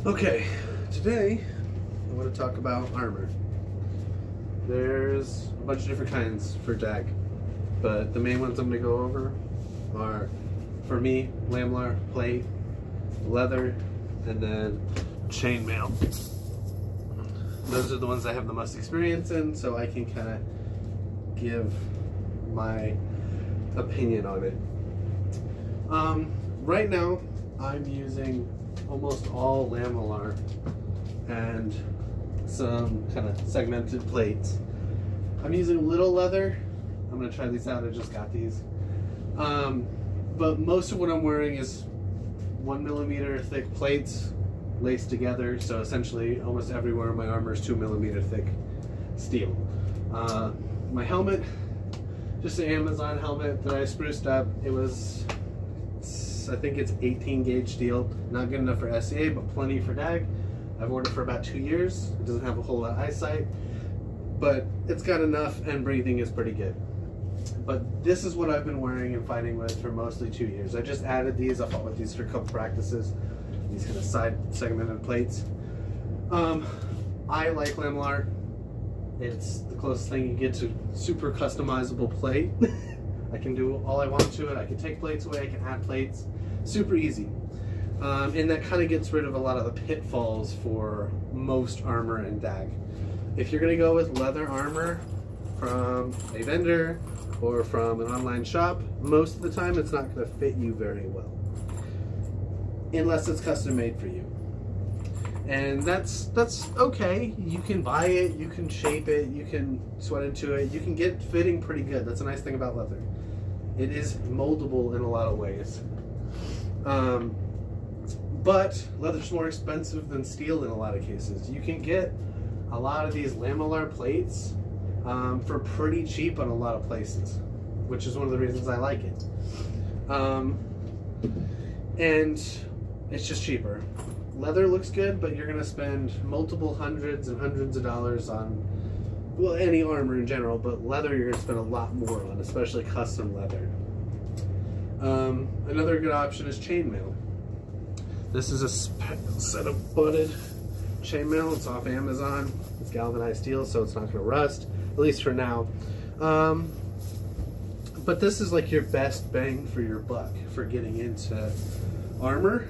Okay, today I want to talk about armor. There's a bunch of different kinds for Dag, but the main ones I'm going to go over are, for me, lamlar, plate, leather, and then chainmail. Those are the ones I have the most experience in, so I can kind of give my opinion on it. Right now, I'm using almost all lamlar and some kind of segmented plates. I'm using little leather. I'm going to try these out. I just got these. But most of what I'm wearing is 1mm thick plates laced together. So essentially almost everywhere in my armor is 2mm thick steel. My helmet, just an Amazon helmet that I spruced up. It was, I think it's 18 gauge steel. Not good enough for SCA, but plenty for Dag. I've worn it for about 2 years. It doesn't have a whole lot of eyesight, but it's got enough, and breathing is pretty good. But this is what I've been wearing and fighting with for mostly 2 years. I just added these. I fought with these for a couple practices. These kind of side segmented plates. I like lamlar. It's the closest thing you get to super customizable plate. I can do all I want to it. I can take plates away. I can add plates. Super easy. And that kind of gets rid of a lot of the pitfalls for most armor and Dag. If you're going to go with leather armor from a vendor or from an online shop, most of the time it's not going to fit you very well. Unless it's custom made for you. And that's okay. You can buy it, you can shape it, you can sweat into it, you can get fitting pretty good. That's a nice thing about leather. It is moldable in a lot of ways. But leather's more expensive than steel in a lot of cases. You can get a lot of these lamellar plates for pretty cheap in a lot of places, which is one of the reasons I like it. And it's just cheaper. Leather looks good, but you're gonna spend multiple hundreds and hundreds of dollars on, well, any armor in general, but leather you're gonna spend a lot more on, especially custom leather. Another good option is chainmail. This is a set of butted chainmail. It's off Amazon. It's galvanized steel, so it's not gonna rust, at least for now. But this is like your best bang for your buck for getting into armor.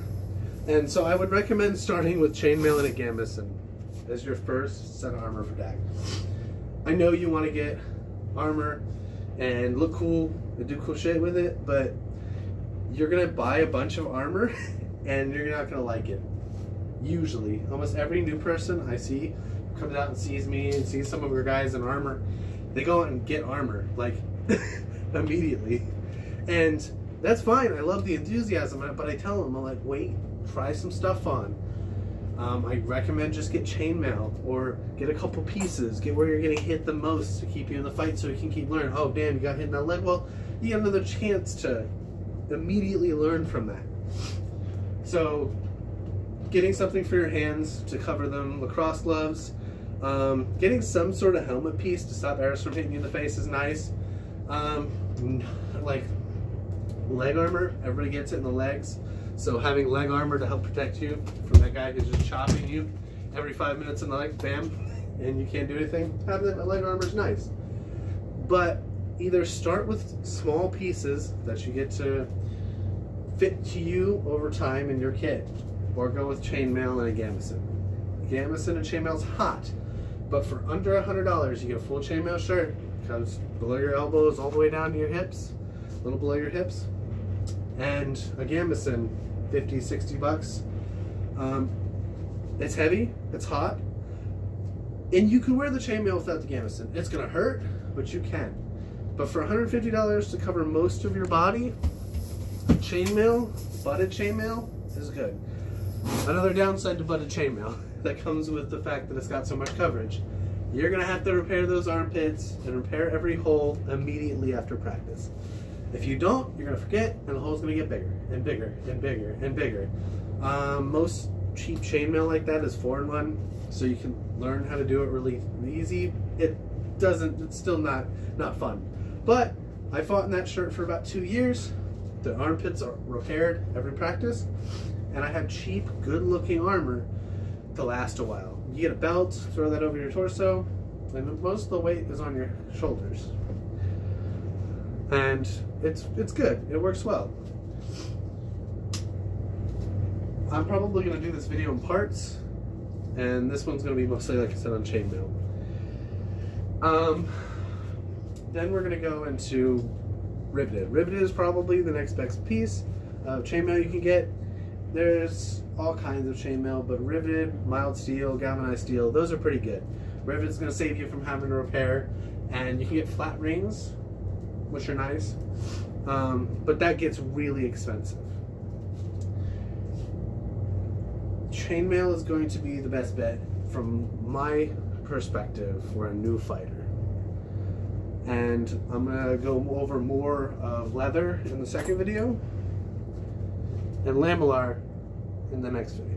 And so I would recommend starting with chainmail and a gambeson as your first set of armor for Dag. I know you want to get armor and look cool and do cool shit with it, but you're going to buy a bunch of armor and you're not going to like it. Usually. Almost every new person I see comes out and sees me and sees some of your guys in armor, they go out and get armor, like, immediately. And that's fine. I love the enthusiasm, but I tell them, I'm like, wait, try some stuff on. I recommend just get chainmail or get a couple pieces. Get where you're getting hit the most to keep you in the fight so you can keep learning. Oh, damn, you got hit in that leg. Well, you get another chance to immediately learn from that. So, getting something for your hands to cover them, lacrosse gloves, getting some sort of helmet piece to stop arrows from hitting you in the face is nice. Like leg armor, everybody gets it in the legs. So having leg armor to help protect you from that guy who's just chopping you every 5 minutes in the leg, bam, and you can't do anything, having that leg armor is nice. But either start with small pieces that you get to fit to you over time in your kit, or go with chainmail and a gambeson. Gambeson and chainmail's hot, but for under $100 you get a full chainmail shirt, comes below your elbows all the way down to your hips, a little below your hips, and a gambeson, 50, 60 bucks. It's heavy, it's hot, and you can wear the chainmail without the gambeson. It's gonna hurt, but you can. But for $150 to cover most of your body, chainmail, butted chainmail is good. Another downside to butted chainmail that comes with the fact that it's got so much coverage. You're gonna have to repair those armpits and repair every hole immediately after practice. If you don't, you're gonna forget, and the hole's gonna get bigger and bigger and bigger and bigger. Most cheap chainmail like that is 4-in-1, so you can learn how to do it really easy. It's still not fun. But I fought in that shirt for about 2 years. The armpits are repaired every practice, and I have cheap, good-looking armor to last a while. You get a belt, throw that over your torso, and most of the weight is on your shoulders. And it's good. It works well. I'm probably going to do this video in parts, and this one's going to be mostly, like I said, on chainmail. Then we're going to go into riveted. Riveted is probably the next best piece of chainmail you can get. There's all kinds of chainmail, but riveted, mild steel, galvanized steel, those are pretty good. Riveted is going to save you from having to repair, and you can get flat rings, which are nice, but that gets really expensive. Chainmail is going to be the best bet from my perspective for a new fighter. And I'm going to go over more of leather in the second video, and lamellar in the next video.